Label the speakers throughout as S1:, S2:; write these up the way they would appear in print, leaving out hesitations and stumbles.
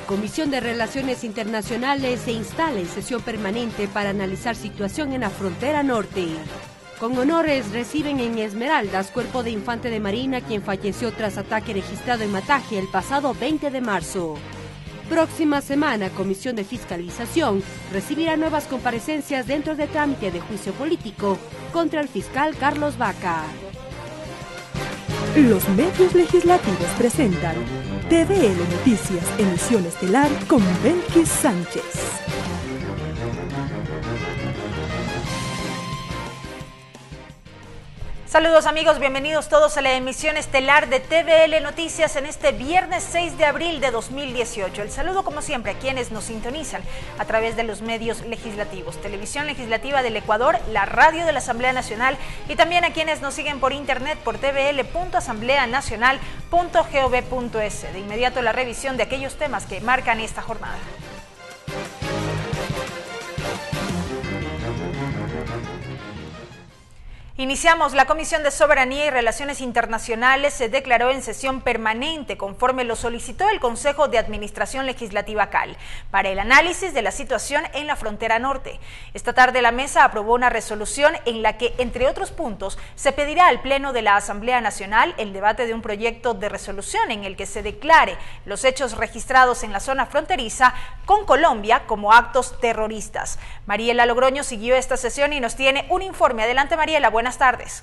S1: Comisión de Relaciones Internacionales se instala en sesión permanente para analizar situación en la frontera norte. Con honores reciben en Esmeraldas cuerpo de infante de marina quien falleció tras ataque registrado en Mataje el pasado 20 de marzo. Próxima semana, Comisión de Fiscalización recibirá nuevas comparecencias dentro de trámite de juicio político contra el fiscal Carlos Vaca.
S2: Los medios legislativos presentan TVL Noticias, emisión estelar con Belkis Sánchez.
S3: Saludos amigos, bienvenidos todos a la emisión estelar de TVL Noticias en este viernes 6 de abril de 2018. El saludo como siempre a quienes nos sintonizan a través de los medios legislativos, Televisión Legislativa del Ecuador, la radio de la Asamblea Nacional y también a quienes nos siguen por internet por tvl.asambleanacional.gov.es. De inmediato la revisión de aquellos temas que marcan esta jornada. Iniciamos. La Comisión de Soberanía y Relaciones Internacionales se declaró en sesión permanente conforme lo solicitó el Consejo de Administración Legislativa CAL para el análisis de la situación en la frontera norte. Esta tarde la mesa aprobó una resolución en la que, entre otros puntos, se pedirá al Pleno de la Asamblea Nacional el debate de un proyecto de resolución en el que se declare los hechos registrados en la zona fronteriza con Colombia como actos terroristas. Mariela Logroño siguió esta sesión y nos tiene un informe. Adelante Mariela, buenas tardes.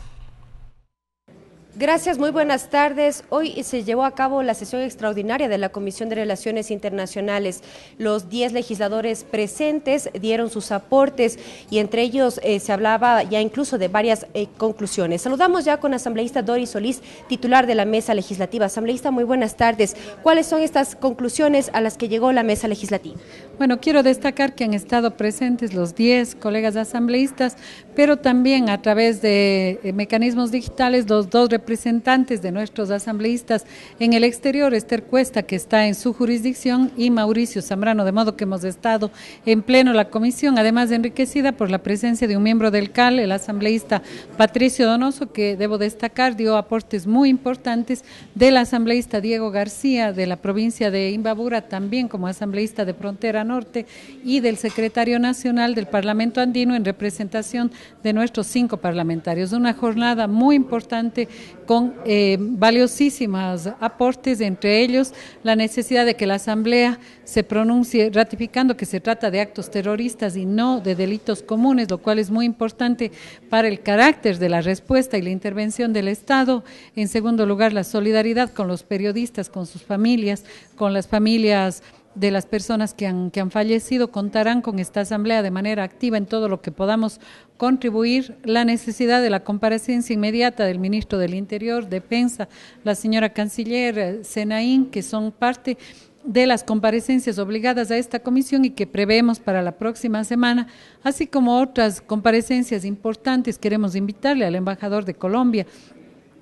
S1: Gracias, muy buenas tardes. Hoy se llevó a cabo la sesión extraordinaria de la Comisión de Relaciones Internacionales. Los 10 legisladores presentes dieron sus aportes y entre ellos se hablaba ya incluso de varias conclusiones. Saludamos ya con la asambleísta Doris Solís, titular de la Mesa Legislativa. Asambleísta, muy buenas tardes. ¿Cuáles son estas conclusiones a las que llegó la Mesa Legislativa?
S4: Bueno, quiero destacar que han estado presentes los 10 colegas asambleístas, pero también a través de mecanismos digitales los 2 representantes de nuestros asambleístas en el exterior, Esther Cuesta, que está en su jurisdicción, y Mauricio Zambrano, de modo que hemos estado en pleno la comisión, además enriquecida por la presencia de un miembro del CAL, el asambleísta Patricio Donoso, que debo destacar dio aportes muy importantes, del asambleísta Diego García de la provincia de Imbabura, también como asambleísta de Frontera Norte, y del secretario nacional del Parlamento Andino en representación de nuestros 5 parlamentarios. Una jornada muy importante con valiosísimos aportes, entre ellos la necesidad de que la Asamblea se pronuncie ratificando que se trata de actos terroristas y no de delitos comunes, lo cual es muy importante para el carácter de la respuesta y la intervención del Estado. En segundo lugar, la solidaridad con los periodistas, con sus familias, con las familias de las personas que han fallecido. Contarán con esta asamblea de manera activa en todo lo que podamos contribuir. La necesidad de la comparecencia inmediata del ministro del Interior, Defensa, la señora canciller Senaín, que son parte de las comparecencias obligadas a esta comisión y que prevemos para la próxima semana, así como otras comparecencias importantes. Queremos invitarle al embajador de Colombia.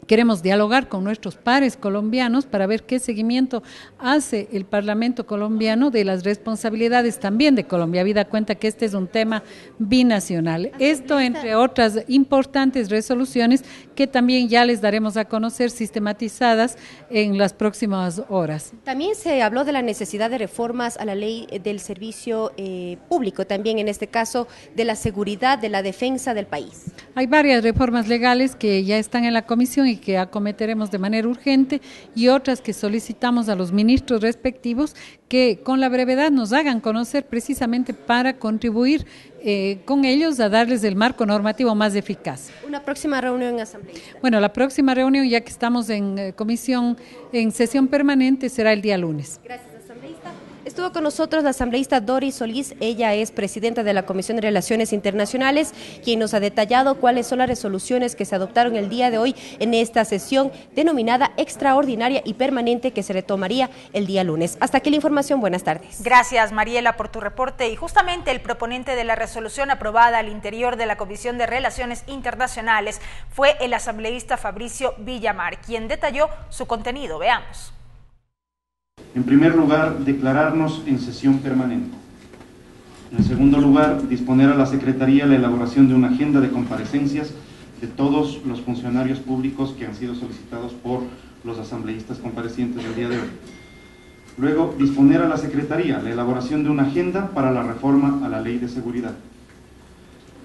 S4: Queremos dialogar con nuestros pares colombianos para ver qué seguimiento hace el Parlamento colombiano de las responsabilidades también de Colombia, habida cuenta que este es un tema binacional. Esto, entre otras importantes resoluciones que también ya les daremos a conocer sistematizadas en las próximas horas.
S1: También se habló de la necesidad de reformas a la ley del servicio público, también en este caso de la seguridad, de la defensa del país.
S4: Hay varias reformas legales que ya están en la comisión y que acometeremos de manera urgente, y otras que solicitamos a los ministros respectivos que con la brevedad nos hagan conocer, precisamente para contribuir con ellos a darles el marco normativo más eficaz.
S1: ¿Una próxima reunión en asamblea?
S4: Bueno, la próxima reunión, ya que estamos en comisión, en sesión permanente, será el día lunes.
S1: Gracias, asambleísta. Estuvo con nosotros la asambleísta Doris Solís. Ella es presidenta de la Comisión de Relaciones Internacionales, quien nos ha detallado cuáles son las resoluciones que se adoptaron el día de hoy en esta sesión denominada extraordinaria y permanente, que se retomaría el día lunes. Hasta aquí la información, buenas tardes.
S3: Gracias Mariela por tu reporte. Y justamente el proponente de la resolución aprobada al interior de la Comisión de Relaciones Internacionales fue el asambleísta Fabricio Villamar, quien detalló su contenido. Veamos.
S5: En primer lugar, declararnos en sesión permanente. En segundo lugar, disponer a la Secretaría la elaboración de una agenda de comparecencias de todos los funcionarios públicos que han sido solicitados por los asambleístas comparecientes del día de hoy. Luego, disponer a la Secretaría la elaboración de una agenda para la reforma a la Ley de Seguridad.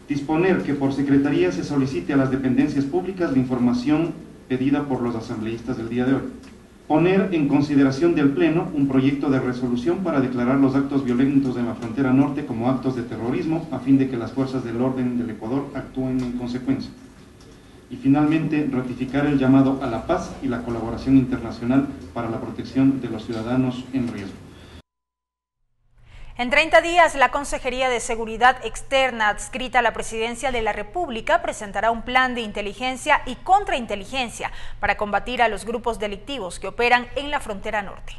S5: Disponer que por Secretaría se solicite a las dependencias públicas la información pedida por los asambleístas del día de hoy. Poner en consideración del Pleno un proyecto de resolución para declarar los actos violentos en la frontera norte como actos de terrorismo a fin de que las fuerzas del orden del Ecuador actúen en consecuencia. Y finalmente, ratificar el llamado a la paz y la colaboración internacional para la protección de los ciudadanos en riesgo.
S3: En 30 días, la Consejería de Seguridad Externa adscrita a la Presidencia de la República presentará un plan de inteligencia y contrainteligencia para combatir a los grupos delictivos que operan en la frontera norte.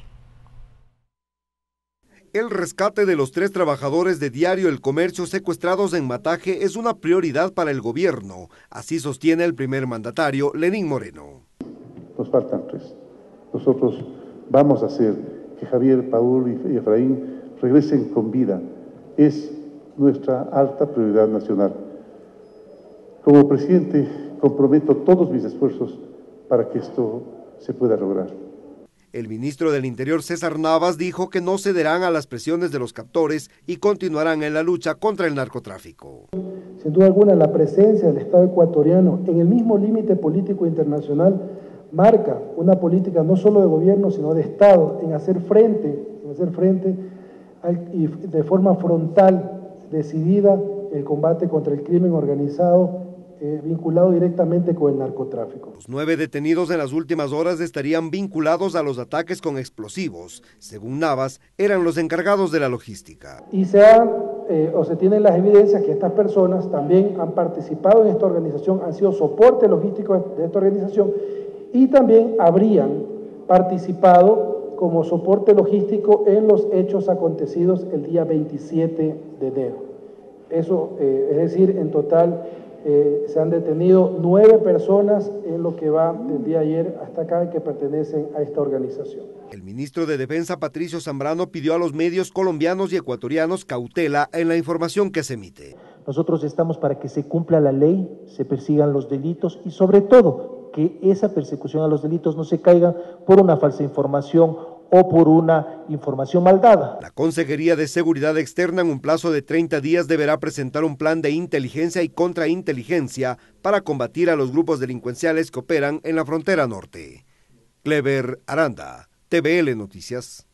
S6: El rescate de los 3 trabajadores de Diario El Comercio secuestrados en Mataje es una prioridad para el gobierno, así sostiene el primer mandatario, Lenín Moreno.
S7: Nos faltan 3. Nosotros vamos a hacer que Javier, Paul y Efraín regresen con vida. Es nuestra alta prioridad nacional. Como presidente, comprometo todos mis esfuerzos para que esto se pueda lograr.
S6: El ministro del Interior, César Navas, dijo que no cederán a las presiones de los captores y continuarán en la lucha contra el narcotráfico.
S8: Sin duda alguna, la presencia del Estado ecuatoriano en el mismo límite político internacional marca una política no solo de gobierno, sino de Estado, en hacer frente y de forma frontal, decidida, el combate contra el crimen organizado vinculado directamente con el narcotráfico.
S6: Los 9 detenidos en las últimas horas estarían vinculados a los ataques con explosivos. Según Navas, eran los encargados de la logística.
S8: Y se tienen las evidencias que estas personas también han participado en esta organización, han sido soporte logístico de esta organización y también habrían participado como soporte logístico en los hechos acontecidos el día 27 de enero. Eso, es decir, en total se han detenido 9 personas en lo que va del día de ayer hasta acá que pertenecen a esta organización.
S6: El ministro de Defensa, Patricio Zambrano, pidió a los medios colombianos y ecuatorianos cautela en la información que se emite.
S9: Nosotros estamos para que se cumpla la ley, se persigan los delitos y sobre todo que esa persecución a los delitos no se caiga por una falsa información o por una información mal dada.
S6: La Consejería de Seguridad Externa en un plazo de 30 días deberá presentar un plan de inteligencia y contrainteligencia para combatir a los grupos delincuenciales que operan en la frontera norte. Clever Aranda, TVL Noticias.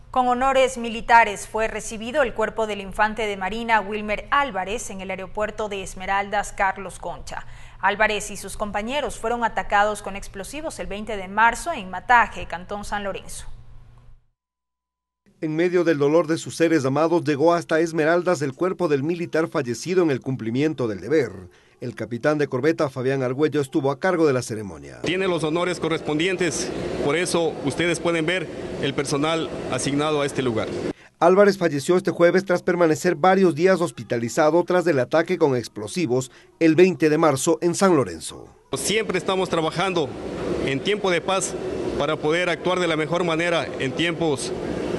S3: Con honores militares fue recibido el cuerpo del infante de Marina Wilmer Álvarez en el aeropuerto de Esmeraldas Carlos Concha. Álvarez y sus compañeros fueron atacados con explosivos el 20 de marzo en Mataje, Cantón San Lorenzo.
S6: En medio del dolor de sus seres amados llegó hasta Esmeraldas el cuerpo del militar fallecido en el cumplimiento del deber. El capitán de corbeta Fabián Argüello estuvo a cargo de la ceremonia.
S10: Tiene los honores correspondientes, por eso ustedes pueden ver el personal asignado a este lugar.
S6: Álvarez falleció este jueves tras permanecer varios días hospitalizado tras el ataque con explosivos el 20 de marzo en San Lorenzo.
S10: Siempre estamos trabajando en tiempo de paz para poder actuar de la mejor manera en tiempos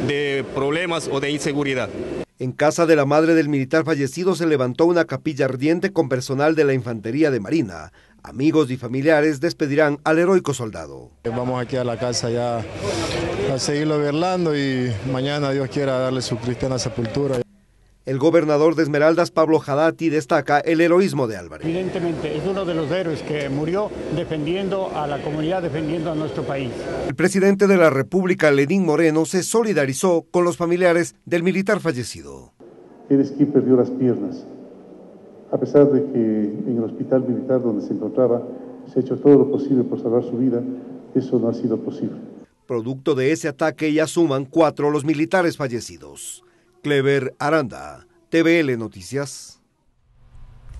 S10: de problemas o de inseguridad.
S6: En casa de la madre del militar fallecido se levantó una capilla ardiente con personal de la Infantería de Marina. Amigos y familiares despedirán al heroico soldado.
S11: Vamos aquí a la casa ya a seguirlo velando y mañana, Dios quiera, darle su cristiana sepultura.
S6: El gobernador de Esmeraldas, Pablo Hadati, destaca el heroísmo de Álvarez.
S12: Evidentemente es uno de los héroes que murió defendiendo a la comunidad, defendiendo a nuestro país.
S6: El presidente de la República, Lenín Moreno, se solidarizó con los familiares del militar fallecido.
S7: Eres quien perdió las piernas. A pesar de que en el hospital militar donde se encontraba se ha hecho todo lo posible por salvar su vida, eso no ha sido posible.
S6: Producto de ese ataque ya suman 4 los militares fallecidos. Clever Aranda, TVL Noticias.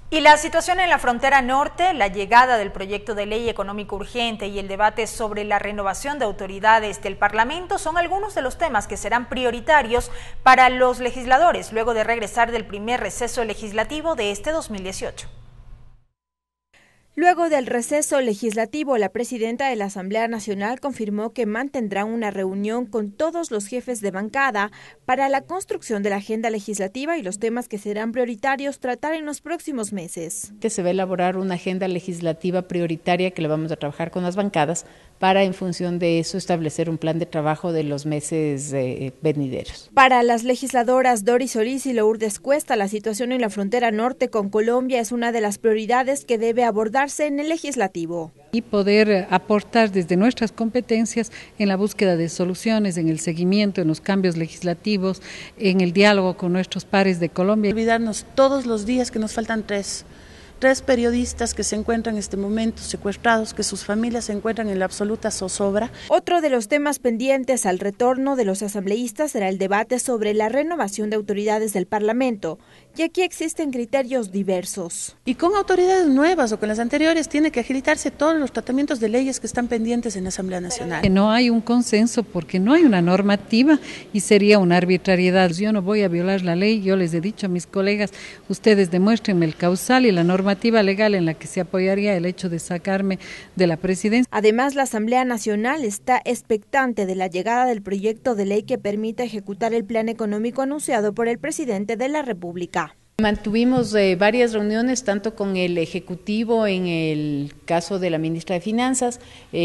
S3: Y la situación en la frontera norte, la llegada del proyecto de ley económico urgente y el debate sobre la renovación de autoridades del Parlamento son algunos de los temas que serán prioritarios para los legisladores luego de regresar del primer receso legislativo de este 2018.
S13: Luego del receso legislativo, la presidenta de la Asamblea Nacional confirmó que mantendrán una reunión con todos los jefes de bancada para la construcción de la agenda legislativa y los temas que serán prioritarios tratar en los próximos meses.
S14: Se va a elaborar una agenda legislativa prioritaria que la vamos a trabajar con las bancadas para, en función de eso, establecer un plan de trabajo de los meses venideros.
S13: Para las legisladoras Doris Solís y Lourdes Cuesta, la situación en la frontera norte con Colombia es una de las prioridades que debe abordarse en el legislativo.
S4: Y poder aportar desde nuestras competencias en la búsqueda de soluciones, en el seguimiento, en los cambios legislativos, en el diálogo con nuestros pares de Colombia.
S15: Olvidarnos todos los días que nos faltan tres periodistas que se encuentran en este momento secuestrados, que sus familias se encuentran en la absoluta zozobra.
S13: Otro de los temas pendientes al retorno de los asambleístas será el debate sobre la renovación de autoridades del Parlamento, y aquí existen criterios diversos.
S15: Y con autoridades nuevas o con las anteriores tiene que agilitarse todos los tratamientos de leyes que están pendientes en la Asamblea Nacional.
S4: No hay un consenso porque no hay una normativa y sería una arbitrariedad. Yo no voy a violar la ley, yo les he dicho a mis colegas, ustedes demuéstrenme el causal y la normativa legal en la que se apoyaría el hecho de sacarme de la presidencia.
S13: Además, la Asamblea Nacional está expectante de la llegada del proyecto de ley que permita ejecutar el plan económico anunciado por el presidente de la República.
S14: Mantuvimos varias reuniones, tanto con el Ejecutivo en el caso de la ministra de Finanzas,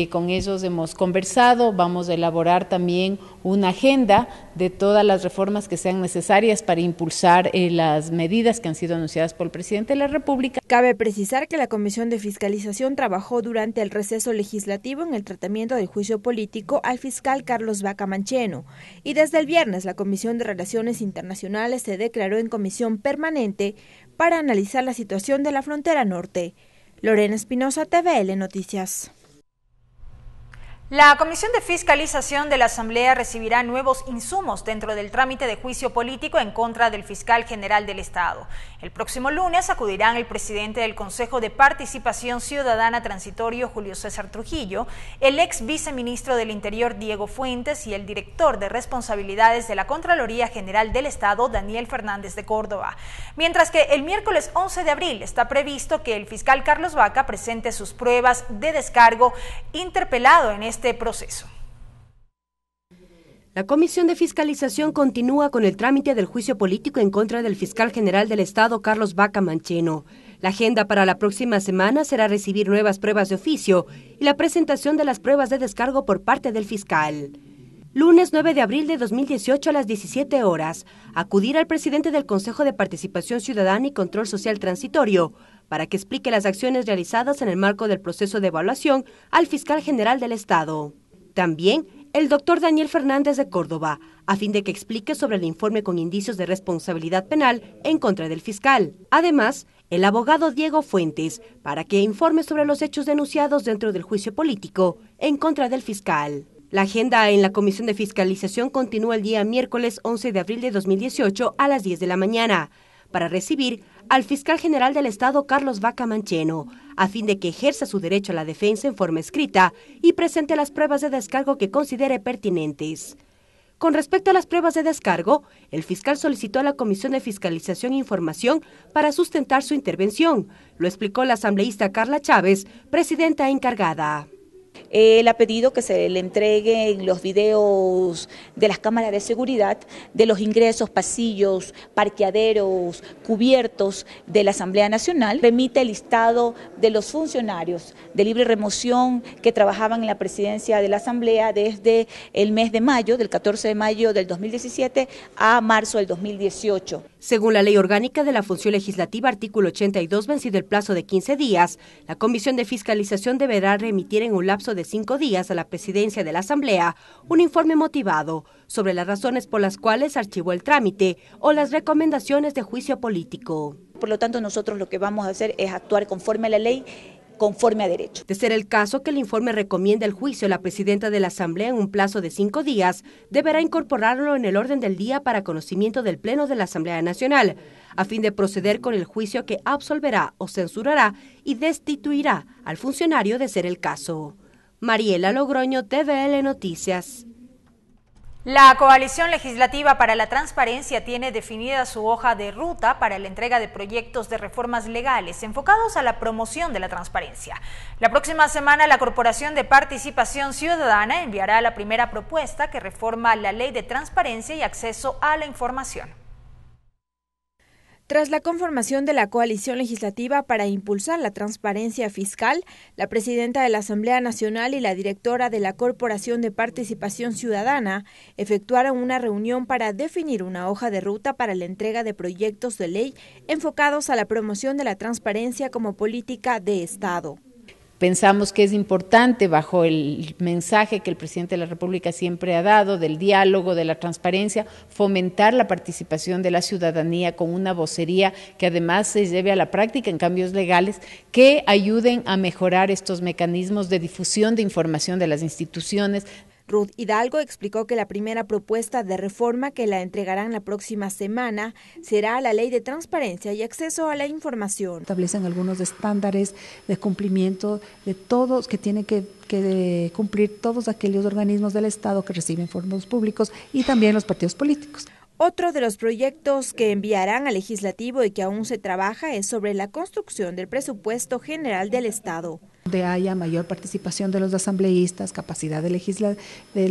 S14: con ellos hemos conversado, vamos a elaborar también una agenda de todas las reformas que sean necesarias para impulsar las medidas que han sido anunciadas por el presidente de la República.
S13: Cabe precisar que la Comisión de Fiscalización trabajó durante el receso legislativo en el tratamiento del juicio político al fiscal Carlos Vaca Mancheno, y desde el viernes la Comisión de Relaciones Internacionales se declaró en comisión permanente para analizar la situación de la frontera norte. Lorena Espinosa, TVL Noticias.
S3: La Comisión de Fiscalización de la Asamblea recibirá nuevos insumos dentro del trámite de juicio político en contra del fiscal general del Estado. El próximo lunes acudirán el presidente del Consejo de Participación Ciudadana Transitorio, Julio César Trujillo, el ex viceministro del Interior, Diego Fuentes, y el director de Responsabilidades de la Contraloría General del Estado, Daniel Fernández de Córdoba. Mientras que el miércoles 11 de abril está previsto que el fiscal Carlos Vaca presente sus pruebas de descargo interpelado en este proceso.
S1: La Comisión de Fiscalización continúa con el trámite del juicio político en contra del fiscal general del Estado, Carlos Vaca Mancheno. La agenda para la próxima semana será recibir nuevas pruebas de oficio y la presentación de las pruebas de descargo por parte del fiscal. Lunes 9 de abril de 2018 a las 17 horas, acudir al presidente del Consejo de Participación Ciudadana y Control Social Transitorio para que explique las acciones realizadas en el marco del proceso de evaluación al fiscal general del Estado. También el doctor Daniel Fernández de Córdoba, a fin de que explique sobre el informe con indicios de responsabilidad penal en contra del fiscal. Además, el abogado Diego Fuentes, para que informe sobre los hechos denunciados dentro del juicio político en contra del fiscal. La agenda en la Comisión de Fiscalización continúa el día miércoles 11 de abril de 2018 a las 10 de la mañana, para recibir al fiscal general del Estado, Carlos Vaca Mancheno, a fin de que ejerza su derecho a la defensa en forma escrita y presente las pruebas de descargo que considere pertinentes. Con respecto a las pruebas de descargo, el fiscal solicitó a la Comisión de Fiscalización información para sustentar su intervención. Lo explicó la asambleísta Carla Chávez, presidenta encargada.
S16: Él ha pedido que se le entreguen los videos de las cámaras de seguridad de los ingresos, pasillos, parqueaderos, cubiertos de la Asamblea Nacional. Remite el listado de los funcionarios de libre remoción que trabajaban en la presidencia de la Asamblea desde el mes de mayo, del 14 de mayo del 2017 a marzo del 2018.
S1: Según la Ley Orgánica de la Función Legislativa, artículo 82, vencido el plazo de 15 días, la Comisión de Fiscalización deberá remitir en un lapso de 5 días a la Presidencia de la Asamblea un informe motivado sobre las razones por las cuales archivó el trámite o las recomendaciones de juicio político.
S16: Por lo tanto, nosotros lo que vamos a hacer es actuar conforme a la ley, conforme a derecho.
S1: De ser el caso que el informe recomienda el juicio a la presidenta de la Asamblea en un plazo de 5 días, deberá incorporarlo en el orden del día para conocimiento del Pleno de la Asamblea Nacional, a fin de proceder con el juicio que absolverá o censurará y destituirá al funcionario de ser el caso. Mariela Logroño, TVL Noticias.
S3: La Coalición Legislativa para la Transparencia tiene definida su hoja de ruta para la entrega de proyectos de reformas legales enfocados a la promoción de la transparencia. La próxima semana, la Corporación de Participación Ciudadana enviará la primera propuesta que reforma la Ley de Transparencia y Acceso a la Información.
S13: Tras la conformación de la coalición legislativa para impulsar la transparencia fiscal, la presidenta de la Asamblea Nacional y la directora de la Corporación de Participación Ciudadana efectuaron una reunión para definir una hoja de ruta para la entrega de proyectos de ley enfocados a la promoción de la transparencia como política de Estado.
S14: Pensamos que es importante, bajo el mensaje que el presidente de la República siempre ha dado, del diálogo, de la transparencia, fomentar la participación de la ciudadanía con una vocería que además se lleve a la práctica en cambios legales que ayuden a mejorar estos mecanismos de difusión de información de las instituciones.
S13: Ruth Hidalgo explicó que la primera propuesta de reforma que la entregarán la próxima semana será la Ley de Transparencia y Acceso a la Información.
S17: Establecen algunos estándares de cumplimiento de todos que tienen que cumplir todos aquellos organismos del Estado que reciben fondos públicos y también los partidos políticos.
S13: Otro de los proyectos que enviarán al legislativo y que aún se trabaja es sobre la construcción del presupuesto general del Estado.
S17: Donde haya mayor participación de los asambleístas, capacidad del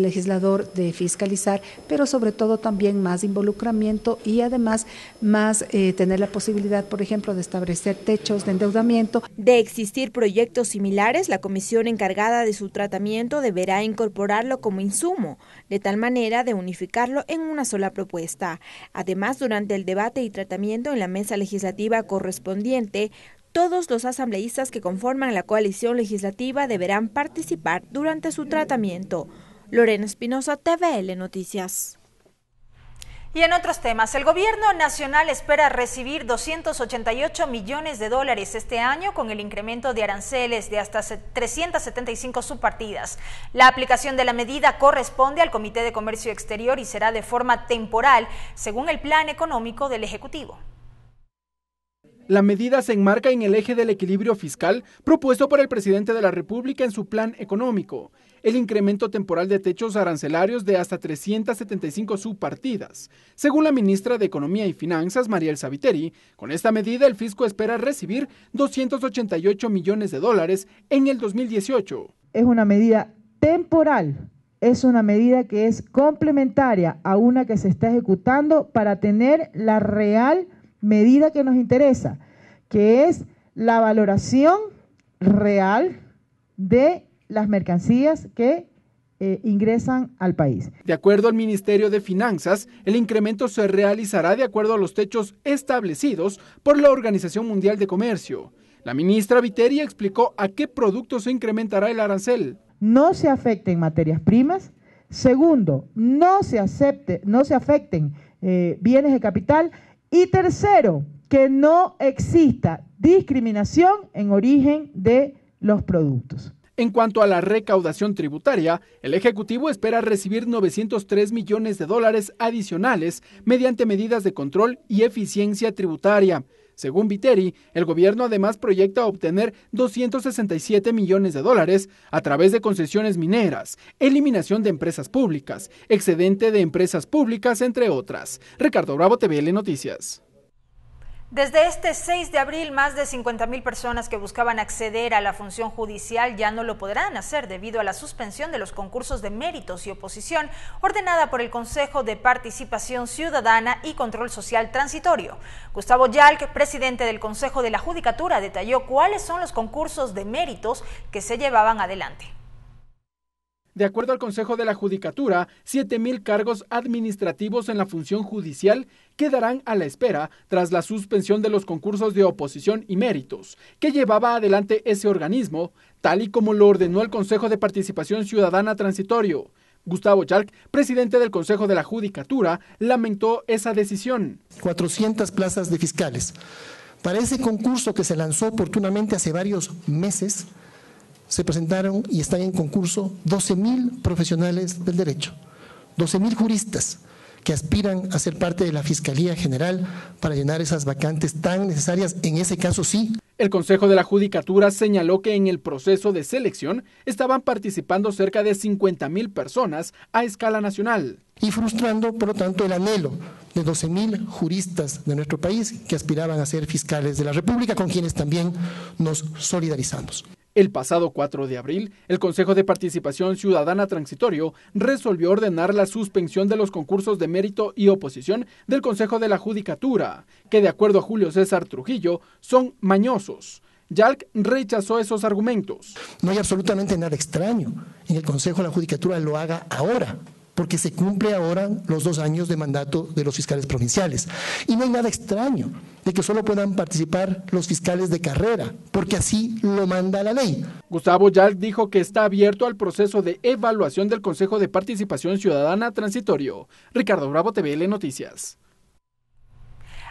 S17: legislador de fiscalizar, pero sobre todo también más involucramiento y además más tener la posibilidad, por ejemplo, de establecer techos de endeudamiento.
S13: De existir proyectos similares, la comisión encargada de su tratamiento deberá incorporarlo como insumo, de tal manera de unificarlo en una sola propuesta. Además, durante el debate y tratamiento en la mesa legislativa correspondiente, todos los asambleístas que conforman la coalición legislativa deberán participar durante su tratamiento. Lorena Espinosa, TVL Noticias.
S3: Y en otros temas, el gobierno nacional espera recibir 288 millones de dólares este año con el incremento de aranceles de hasta 375 subpartidas. La aplicación de la medida corresponde al Comité de Comercio Exterior y será de forma temporal, según el plan económico del Ejecutivo.
S18: La medida se enmarca en el eje del equilibrio fiscal propuesto por el presidente de la República en su plan económico, el incremento temporal de techos arancelarios de hasta 375 subpartidas. Según la ministra de Economía y Finanzas, Mariel Sabiteri, con esta medida el fisco espera recibir 288 millones de dólares en el 2018.
S19: Es una medida temporal, es una medida que es complementaria a una que se está ejecutando para tener la real medida que nos interesa, que es la valoración real de las mercancías que ingresan al país.
S18: De acuerdo al Ministerio de Finanzas, el incremento se realizará de acuerdo a los techos establecidos por la Organización Mundial de Comercio. La ministra Viteri explicó a qué productos se incrementará el arancel.
S19: No se afecten materias primas. Segundo, no se afecten bienes de capital. Y tercero, que no exista discriminación en origen de los productos.
S18: En cuanto a la recaudación tributaria, el Ejecutivo espera recibir 903 millones de dólares adicionales mediante medidas de control y eficiencia tributaria. Según Viteri, el gobierno además proyecta obtener 267 millones de dólares a través de concesiones mineras, eliminación de empresas públicas, excedente de empresas públicas, entre otras. Ricardo Bravo, TVL Noticias.
S3: Desde este 6 de abril, más de 50,000 personas que buscaban acceder a la función judicial ya no lo podrán hacer debido a la suspensión de los concursos de méritos y oposición ordenada por el Consejo de Participación Ciudadana y Control Social Transitorio. Gustavo Yalc, presidente del Consejo de la Judicatura, detalló cuáles son los concursos de méritos que se llevaban adelante.
S18: De acuerdo al Consejo de la Judicatura, 7,000 cargos administrativos en la función judicial quedarán a la espera tras la suspensión de los concursos de oposición y méritos que llevaba adelante ese organismo, tal y como lo ordenó el Consejo de Participación Ciudadana Transitorio. Gustavo Yalc, presidente del Consejo de la Judicatura, lamentó esa decisión.
S20: 400 plazas de fiscales. Para ese concurso que se lanzó oportunamente hace varios meses, se presentaron y están en concurso 12,000 profesionales del derecho, 12,000 juristas que aspiran a ser parte de la Fiscalía General para llenar esas vacantes tan necesarias, en ese caso sí.
S18: El Consejo de la Judicatura señaló que en el proceso de selección estaban participando cerca de 50,000 personas a escala nacional.
S20: Y frustrando, por lo tanto, el anhelo de 12,000 juristas de nuestro país que aspiraban a ser fiscales de la República, con quienes también nos solidarizamos.
S18: El pasado 4 de abril, el Consejo de Participación Ciudadana Transitorio resolvió ordenar la suspensión de los concursos de mérito y oposición del Consejo de la Judicatura, que de acuerdo a Julio César Trujillo, son mañosos. Yalc rechazó esos argumentos.
S20: No hay absolutamente nada extraño en el Consejo de la Judicatura lo haga ahora, porque se cumple ahora los 2 años de mandato de los fiscales provinciales. Y no hay nada extraño de que solo puedan participar los fiscales de carrera, porque así lo manda la ley.
S18: Gustavo Yalc dijo que está abierto al proceso de evaluación del Consejo de Participación Ciudadana Transitorio. Ricardo Bravo, TVL Noticias.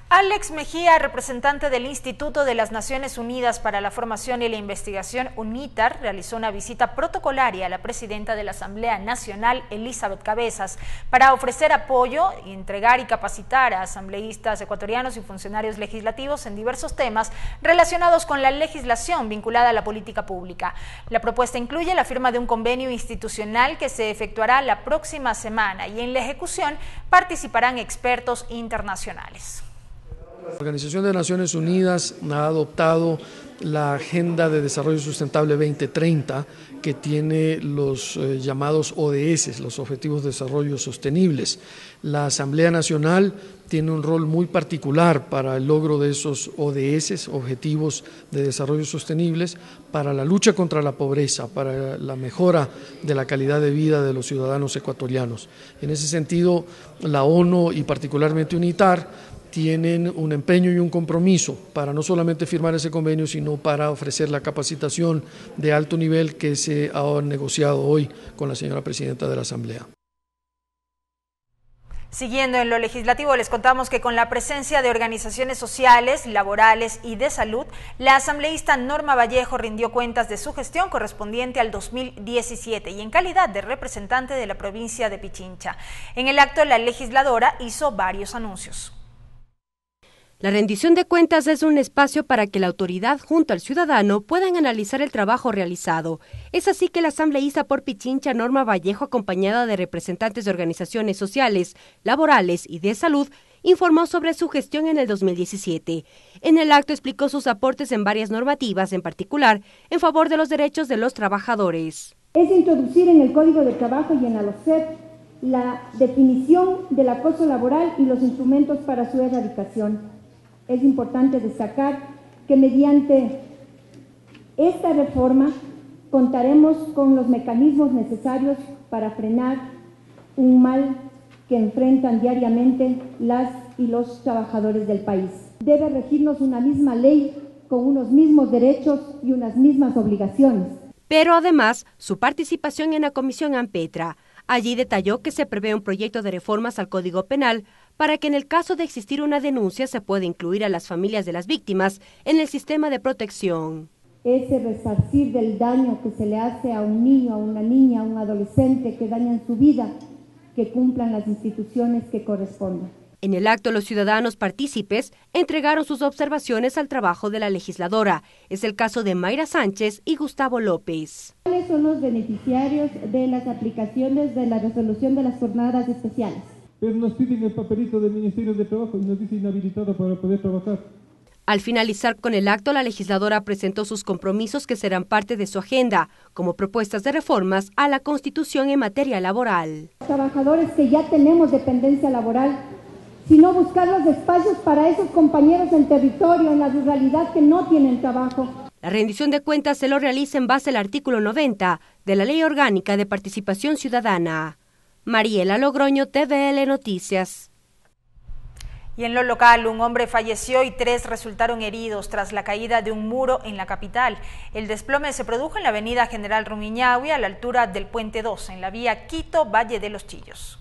S3: Alex Mejía, representante del Instituto de las Naciones Unidas para la Formación y la Investigación, UNITAR, realizó una visita protocolaria a la presidenta de la Asamblea Nacional, Elizabeth Cabezas, para ofrecer apoyo, entregar y capacitar a asambleístas ecuatorianos y funcionarios legislativos en diversos temas relacionados con la legislación vinculada a la política pública. La propuesta incluye la firma de un convenio institucional que se efectuará la próxima semana y en la ejecución participarán expertos internacionales.
S21: La Organización de Naciones Unidas ha adoptado la Agenda de Desarrollo Sustentable 2030, que tiene los llamados ODS, los Objetivos de Desarrollo Sostenibles. La Asamblea Nacional tiene un rol muy particular para el logro de esos ODS, Objetivos de Desarrollo Sostenibles, para la lucha contra la pobreza, para la mejora de la calidad de vida de los ciudadanos ecuatorianos. En ese sentido, la ONU y particularmente UNITAR tienen un empeño y un compromiso para no solamente firmar ese convenio, sino para ofrecer la capacitación de alto nivel que se ha negociado hoy con la señora presidenta de la Asamblea.
S3: Siguiendo en lo legislativo, les contamos que con la presencia de organizaciones sociales, laborales y de salud, la asambleísta Norma Vallejo rindió cuentas de su gestión correspondiente al 2017 y en calidad de representante de la provincia de Pichincha. En el acto, la legisladora hizo varios anuncios.
S1: La rendición de cuentas es un espacio para que la autoridad junto al ciudadano puedan analizar el trabajo realizado. Es así que la asambleísta por Pichincha, Norma Vallejo, acompañada de representantes de organizaciones sociales, laborales y de salud, informó sobre su gestión en el 2017. En el acto explicó sus aportes en varias normativas, en particular en favor de los derechos de los trabajadores.
S22: Es introducir en el Código de Trabajo y en la LOCEP la definición del acoso laboral y los instrumentos para su erradicación. Es importante destacar que mediante esta reforma contaremos con los mecanismos necesarios para frenar un mal que enfrentan diariamente las y los trabajadores del país. Debe regirnos una misma ley con unos mismos derechos y unas mismas obligaciones.
S1: Pero además, su participación en la Comisión AMPETRA. Allí detalló que se prevé un proyecto de reformas al Código Penal para que en el caso de existir una denuncia se pueda incluir a las familias de las víctimas en el sistema de protección.
S22: Ese resarcir del daño que se le hace a un niño, a una niña, a un adolescente que dañan su vida, que cumplan las instituciones que correspondan.
S1: En el acto, los ciudadanos partícipes entregaron sus observaciones al trabajo de la legisladora. Es el caso de Mayra Sánchez y Gustavo López.
S22: ¿Cuáles son los beneficiarios de las aplicaciones de la resolución de las jornadas especiales?
S23: Pero nos piden el papelito del Ministerio de Trabajo y nos dice inhabilitado para poder trabajar.
S1: Al finalizar con el acto, la legisladora presentó sus compromisos que serán parte de su agenda, como propuestas de reformas a la Constitución en materia laboral.
S22: Trabajadores que ya tenemos dependencia laboral, sino buscar los espacios para esos compañeros en territorio, en la ruralidad que no tienen trabajo.
S1: La rendición de cuentas se lo realiza en base al artículo 90 de la Ley Orgánica de Participación Ciudadana. Mariela Logroño, TVL Noticias.
S3: Y en lo local, un hombre falleció y 3 resultaron heridos tras la caída de un muro en la capital. El desplome se produjo en la avenida General Rumiñahui, a la altura del Puente 2, en la vía Quito-Valle de los Chillos.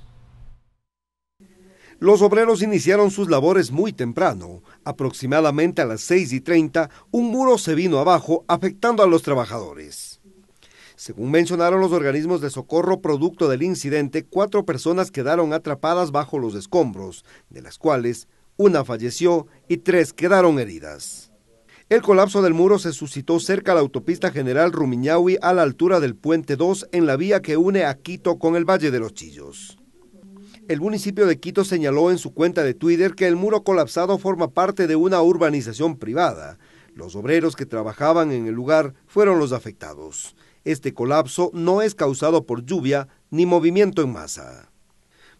S6: Los obreros iniciaron sus labores muy temprano. Aproximadamente a las 6:30, un muro se vino abajo, afectando a los trabajadores. Según mencionaron los organismos de socorro producto del incidente, 4 personas quedaron atrapadas bajo los escombros, de las cuales una falleció y 3 quedaron heridas. El colapso del muro se suscitó cerca a la autopista General Rumiñahui a la altura del Puente 2 en la vía que une a Quito con el Valle de los Chillos. El municipio de Quito señaló en su cuenta de Twitter que el muro colapsado forma parte de una urbanización privada. Los obreros que trabajaban en el lugar fueron los afectados. Este colapso no es causado por lluvia ni movimiento en masa.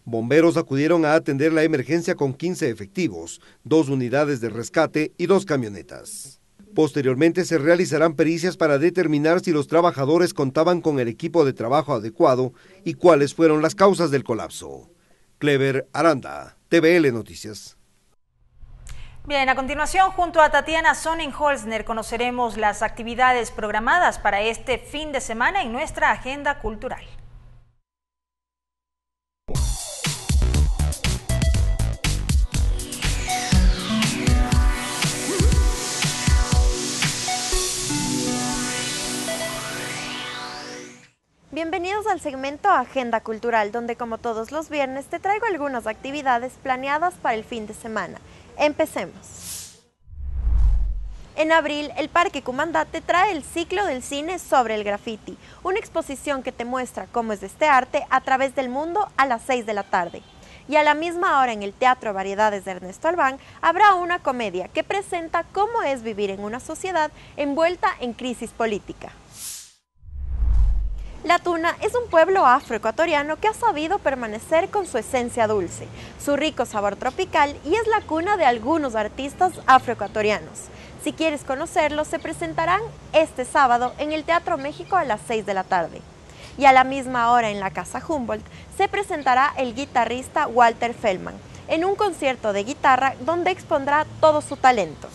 S6: Bomberos acudieron a atender la emergencia con 15 efectivos, 2 unidades de rescate y 2 camionetas. Posteriormente se realizarán pericias para determinar si los trabajadores contaban con el equipo de trabajo adecuado y cuáles fueron las causas del colapso. Clever Aranda, TVL Noticias.
S3: Bien, a continuación, junto a Tatiana Sonnenholzner, conoceremos las actividades programadas para este fin de semana en nuestra agenda cultural.
S2: Bienvenidos al segmento Agenda Cultural, donde como todos los viernes te traigo algunas actividades planeadas para el fin de semana. Empecemos. En abril, el Parque Cumandá te trae el ciclo del cine sobre el graffiti, una exposición que te muestra cómo es este arte a través del mundo a las 6 de la tarde. Y a la misma hora en el Teatro Variedades de Ernesto Albán habrá una comedia que presenta cómo es vivir en una sociedad envuelta en crisis política. La Tuna es un pueblo afroecuatoriano que ha sabido permanecer con su esencia dulce, su rico sabor tropical y es la cuna de algunos artistas afroecuatorianos. Si quieres conocerlos, se presentarán este sábado en el Teatro México a las 6 de la tarde. Y a la misma hora en la Casa Humboldt se presentará el guitarrista Walter Feldman en un concierto de guitarra donde expondrá todo su talento.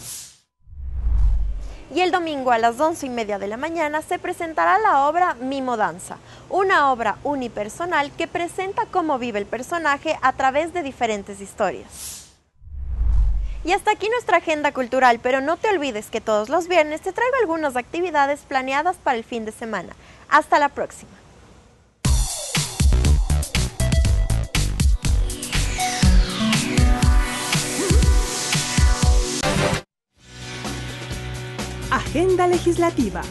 S2: Y el domingo a las 11:30 de la mañana se presentará la obra Mimo Danza, una obra unipersonal que presenta cómo vive el personaje a través de diferentes historias. Y hasta aquí nuestra agenda cultural, pero no te olvides que todos los viernes te traigo algunas actividades planeadas para el fin de semana. Hasta la próxima.
S1: Agenda legislativa.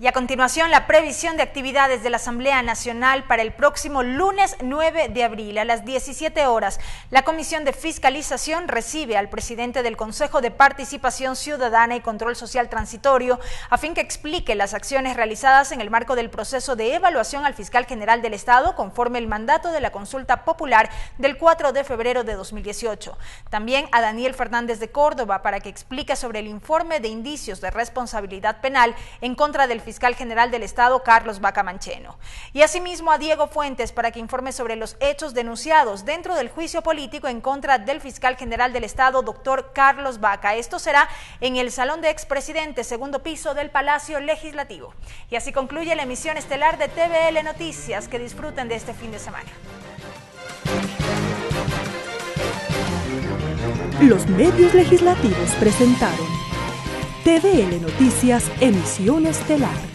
S3: Y a continuación, la previsión de actividades de la Asamblea Nacional para el próximo lunes 9 de abril a las 17 horas. La Comisión de Fiscalización recibe al presidente del Consejo de Participación Ciudadana y Control Social Transitorio a fin que explique las acciones realizadas en el marco del proceso de evaluación al fiscal general del Estado conforme el mandato de la consulta popular del 4 de febrero de 2018. También a Daniel Fernández de Córdoba para que explique sobre el informe de indicios de responsabilidad penal en contra del fiscal general del Estado, Carlos Vaca Mancheno. Y asimismo a Diego Fuentes para que informe sobre los hechos denunciados dentro del juicio político en contra del fiscal general del Estado, doctor Carlos Vaca. Esto será en el Salón de Expresidentes, segundo piso del Palacio Legislativo. Y así concluye la emisión estelar de TVL Noticias. Que disfruten de este fin de semana.
S1: Los medios legislativos presentaron TVL Noticias, emisión estelar.